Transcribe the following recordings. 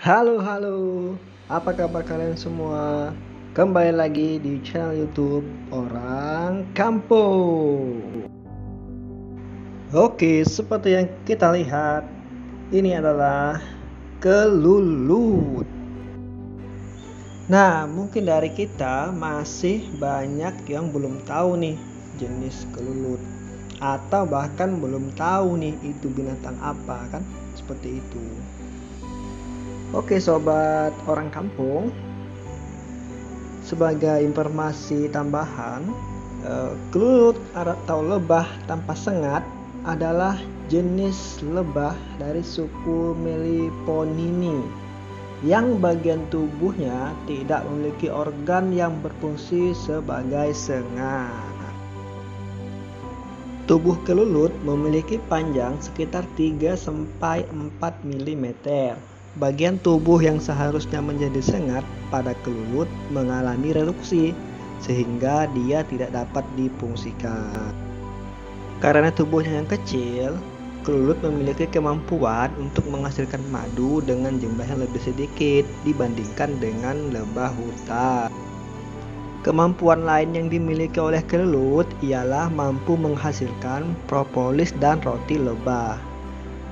Halo, halo. Apa kabar kalian semua? Kembali lagi di channel YouTube Orang Kampung. Oke, seperti yang kita lihat, ini adalah kelulut. Nah, mungkin dari kita masih banyak yang belum tahu nih jenis kelulut, atau bahkan belum tahu nih itu binatang apa, kan? Seperti itu. Oke, sobat orang kampung, sebagai informasi tambahan, kelulut atau lebah tanpa sengat adalah jenis lebah dari suku Meliponini yang bagian tubuhnya tidak memiliki organ yang berfungsi sebagai sengat. Tubuh kelulut memiliki panjang sekitar 3-4 mm. Bagian tubuh yang seharusnya menjadi sengat pada kelulut mengalami reduksi sehingga dia tidak dapat difungsikan. Karena tubuhnya yang kecil, kelulut memiliki kemampuan untuk menghasilkan madu dengan jumlah yang lebih sedikit dibandingkan dengan lebah hutan. Kemampuan lain yang dimiliki oleh kelulut ialah mampu menghasilkan propolis dan roti lebah.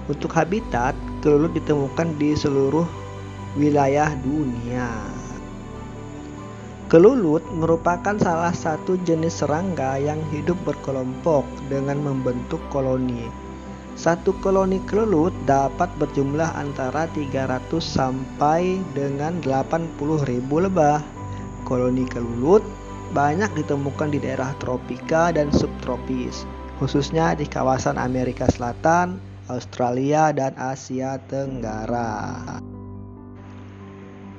Untuk habitat, kelulut ditemukan di seluruh wilayah dunia. Kelulut merupakan salah satu jenis serangga yang hidup berkelompok dengan membentuk koloni. Satu koloni kelulut dapat berjumlah antara 300 sampai dengan 80.000 lebah. Koloni kelulut banyak ditemukan di daerah tropika dan subtropis, khususnya di kawasan Amerika Selatan, Australia, dan Asia Tenggara.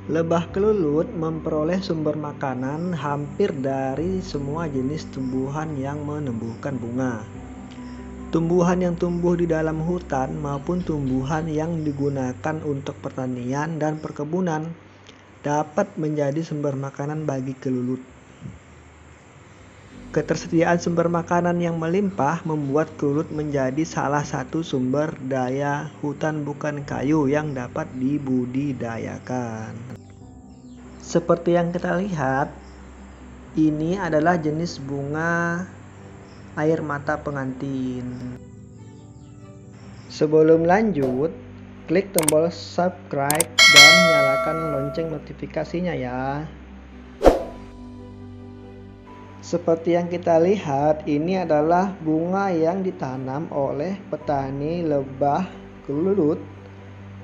Lebah kelulut memperoleh sumber makanan hampir dari semua jenis tumbuhan yang menumbuhkan bunga. Tumbuhan yang tumbuh di dalam hutan maupun tumbuhan yang digunakan untuk pertanian dan perkebunan dapat menjadi sumber makanan bagi kelulut. Ketersediaan sumber makanan yang melimpah membuat kelulut menjadi salah satu sumber daya hutan bukan kayu yang dapat dibudidayakan. Seperti yang kita lihat, ini adalah jenis bunga air mata pengantin. Sebelum lanjut, klik tombol subscribe dan nyalakan lonceng notifikasinya ya. Seperti yang kita lihat, ini adalah bunga yang ditanam oleh petani lebah kelulut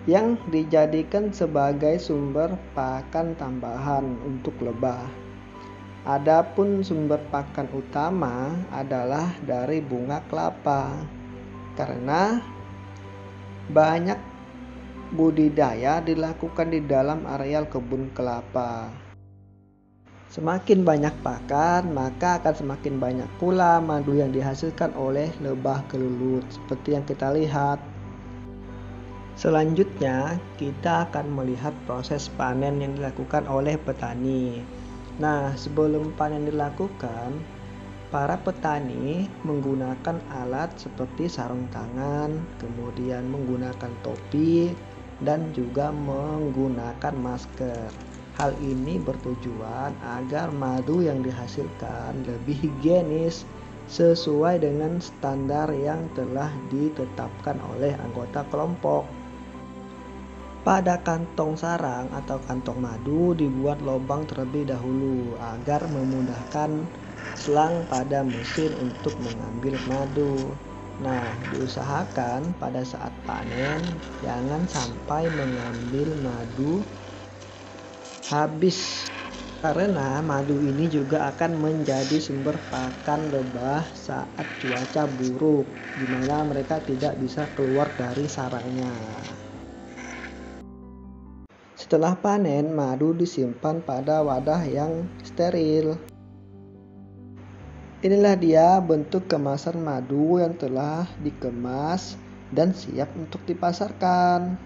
yang dijadikan sebagai sumber pakan tambahan untuk lebah. Adapun sumber pakan utama adalah dari bunga kelapa, karena banyak budidaya dilakukan di dalam areal kebun kelapa. Semakin banyak pakan, maka akan semakin banyak pula madu yang dihasilkan oleh lebah kelulut, seperti yang kita lihat. Selanjutnya, kita akan melihat proses panen yang dilakukan oleh petani. Nah, sebelum panen dilakukan, para petani menggunakan alat seperti sarung tangan, kemudian menggunakan topi, dan juga menggunakan masker. Hal ini bertujuan agar madu yang dihasilkan lebih higienis sesuai dengan standar yang telah ditetapkan oleh anggota kelompok. Pada kantong sarang atau kantong madu dibuat lubang terlebih dahulu agar memudahkan selang pada mesin untuk mengambil madu. Nah, diusahakan pada saat panen jangan sampai mengambil madu habis, karena madu ini juga akan menjadi sumber pakan lebah saat cuaca buruk, di mana mereka tidak bisa keluar dari sarangnya. Setelah panen, madu disimpan pada wadah yang steril. Inilah dia bentuk kemasan madu yang telah dikemas dan siap untuk dipasarkan.